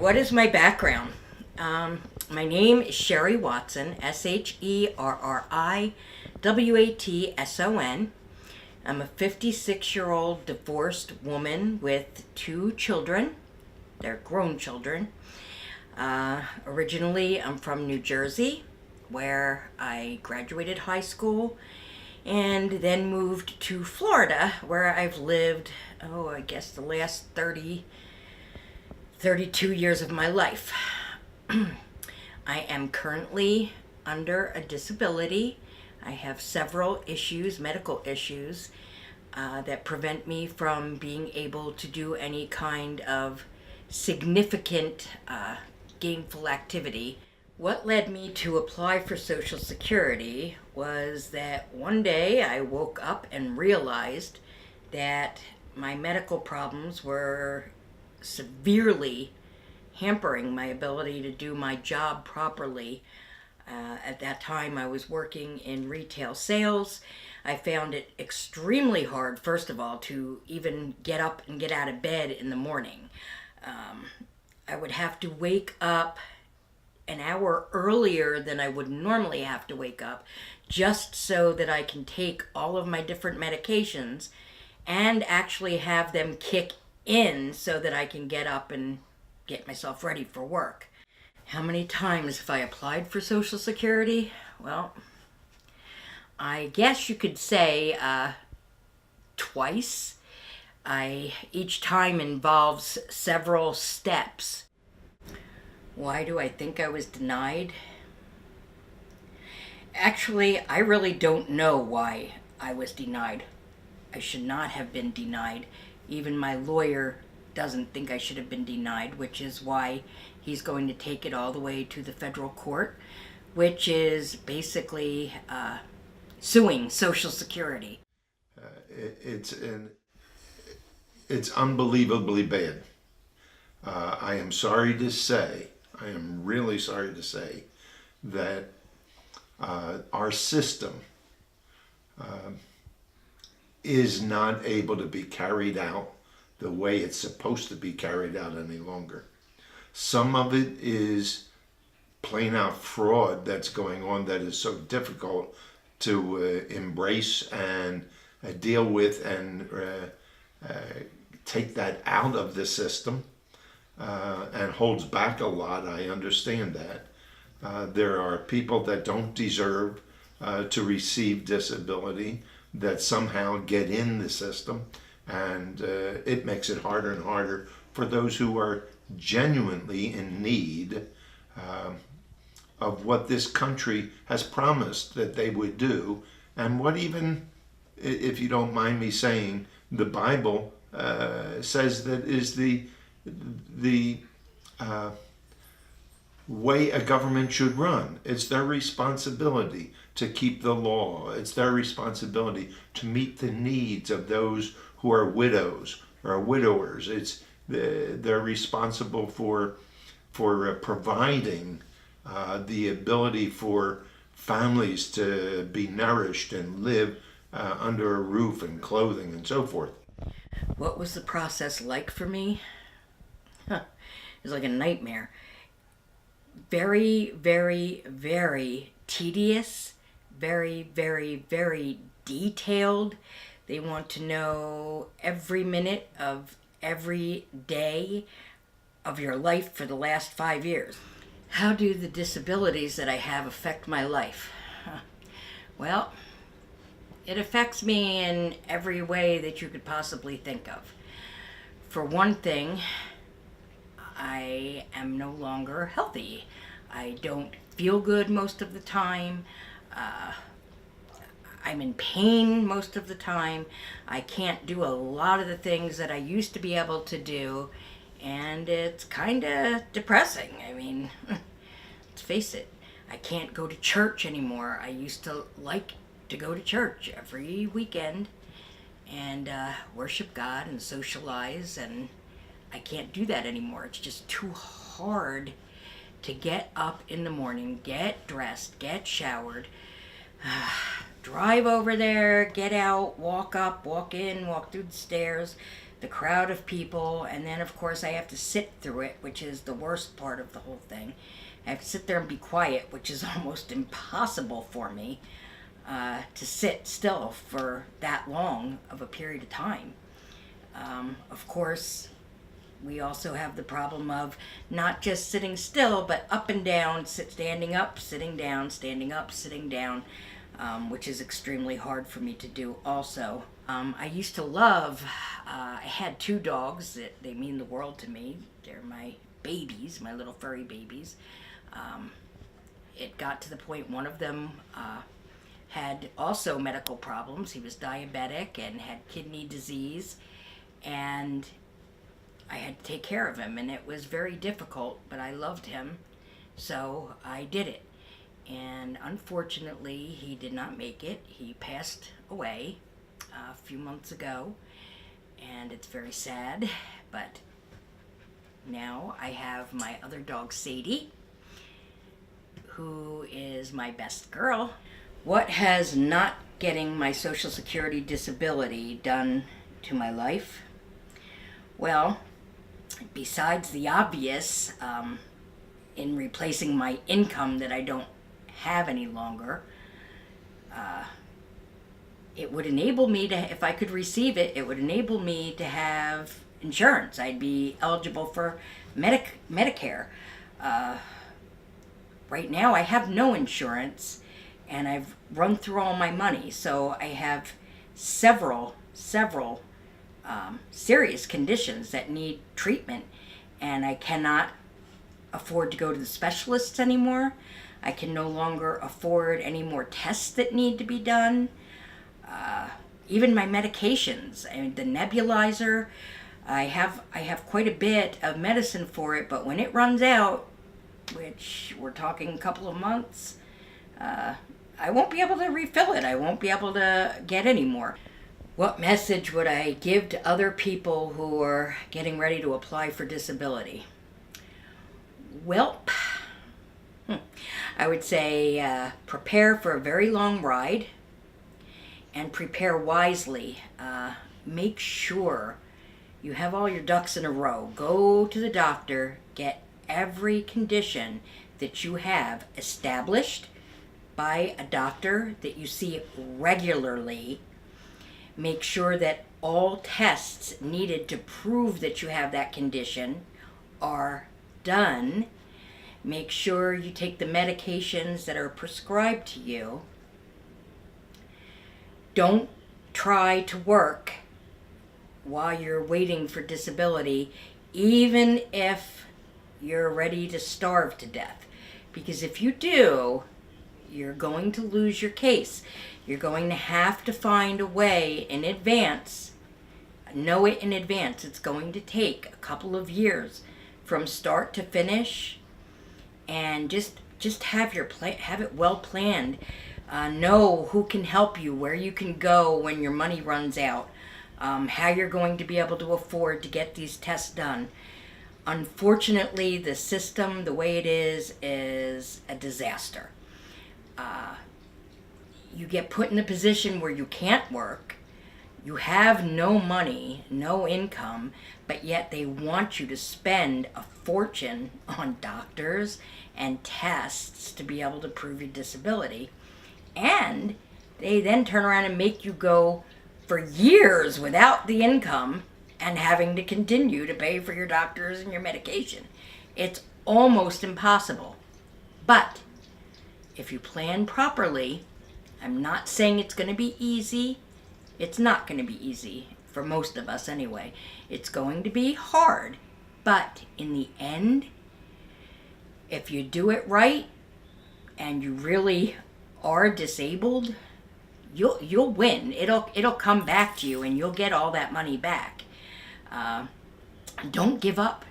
What is my background? My name is Sherry Watson, SherriWatson. I'm a 56-year-old divorced woman with two children. They're grown children. Originally, I'm from New Jersey, where I graduated high school and then moved to Florida, where I've lived, I guess the last 32 years of my life. I am currently under a disability. I have several issues, medical issues, that prevent me from being able to do any kind of significant gainful activity. What led me to apply for Social Security was that one day I woke up and realized that my medical problems were severely hampering my ability to do my job properly. At that time, I was working in retail sales. I found it extremely hard, first of all, to even get up and get out of bed in the morning. I would have to wake up an hour earlier than I would normally have to wake up, just so that I can take all of my different medications and actually have them kick in so that I can get up and get myself ready for work. How many times have I applied for Social Security? Well, I guess you could say twice. Each time involves several steps. Why do I think I was denied? Actually, I really don't know why I was denied. I should not have been denied. Even my lawyer doesn't think I should have been denied, which is why he's going to take it all the way to the federal court, which is basically suing Social Security. It's unbelievably bad. I am sorry to say, I am really sorry to say that our system is not able to be carried out the way it's supposed to be carried out any longer. Some of it is plain out fraud that's going on that is so difficult to embrace and deal with and take that out of the system and holds back a lot. I understand that. There are people that don't deserve to receive disability that somehow get in the system, and it makes it harder and harder for those who are genuinely in need of what this country has promised that they would do, and what, even if you don't mind me saying, the Bible says that is the way a government should run. It's their responsibility to keep the law. It's their responsibility to meet the needs of those who are widows or widowers. They're responsible for providing the ability for families to be nourished and live under a roof and clothing and so forth. What was the process like for me? It was like a nightmare. Very, very, very tedious, very, very, very detailed. They want to know every minute of every day of your life for the last 5 years. How do the disabilities that I have affect my life? Well, it affects me in every way that you could possibly think of. For one thing, I am no longer healthy. I don't feel good most of the time. I'm in pain most of the time. I can't do a lot of the things that I used to be able to do, and it's kind of depressing. I mean, let's face it, I can't go to church anymore. I used to like to go to church every weekend and worship God and socialize, and I can't do that anymore. It's just too hard to get up in the morning, get dressed, get showered, drive over there, get out, walk up, walk in, walk through the stairs, the crowd of people, and then of course I have to sit through it, which is the worst part of the whole thing. I have to sit there and be quiet, which is almost impossible for me to sit still for that long of a period of time. Of course, we also have the problem of not just sitting still, but up and down, standing up, sitting down, standing up, sitting down, which is extremely hard for me to do also. I used to love, I had 2 dogs. They mean the world to me. They're my babies, my little furry babies. It got to the point one of them had also medical problems. He was diabetic and had kidney disease, and I had to take care of him, and it was very difficult, but I loved him, so I did it. And unfortunately, he did not make it. He passed away a few months ago, and it's very sad, but now I have my other dog, Sadie, who is my best girl. What has not getting my Social Security disability done to my life? Well, besides the obvious, in replacing my income that I don't have any longer, it would enable me to, if I could receive it, it would enable me to have insurance. I'd be eligible for Medicare. Right now I have no insurance, and I've run through all my money, so I have several serious conditions that need treatment, and I cannot afford to go to the specialists anymore. I can no longer afford any more tests that need to be done. Even my medications, the nebulizer, I have quite a bit of medicine for it, but when it runs out, which we're talking a couple of months, I won't be able to refill it. I won't be able to get any more. What message would I give to other people who are getting ready to apply for disability? Well, I would say prepare for a very long ride and prepare wisely. Make sure you have all your ducks in a row. Go to the doctor, get every condition that you have established by a doctor that you see regularly. Make sure that all tests needed to prove that you have that condition are done. Make sure you take the medications that are prescribed to you. Don't try to work while you're waiting for disability, even if you're ready to starve to death. Because if you do, you're going to lose your case. You're going to have to find a way in advance, know it in advance. It's going to take a couple of years from start to finish, and just have have it well planned. Know who can help you, where you can go when your money runs out, how you're going to be able to afford to get these tests done. Unfortunately, the system, the way it is a disaster. You get put in a position where you can't work, you have no money, no income, but yet they want you to spend a fortune on doctors and tests to be able to prove your disability. And they then turn around and make you go for years without the income and having to continue to pay for your doctors and your medication. It's almost impossible. But if you plan properly, I'm not saying it's going to be easy. It's not going to be easy for most of us anyway. It's going to be hard. But in the end, if you do it right and you really are disabled, you'll win. It'll come back to you, and you'll get all that money back. Don't give up.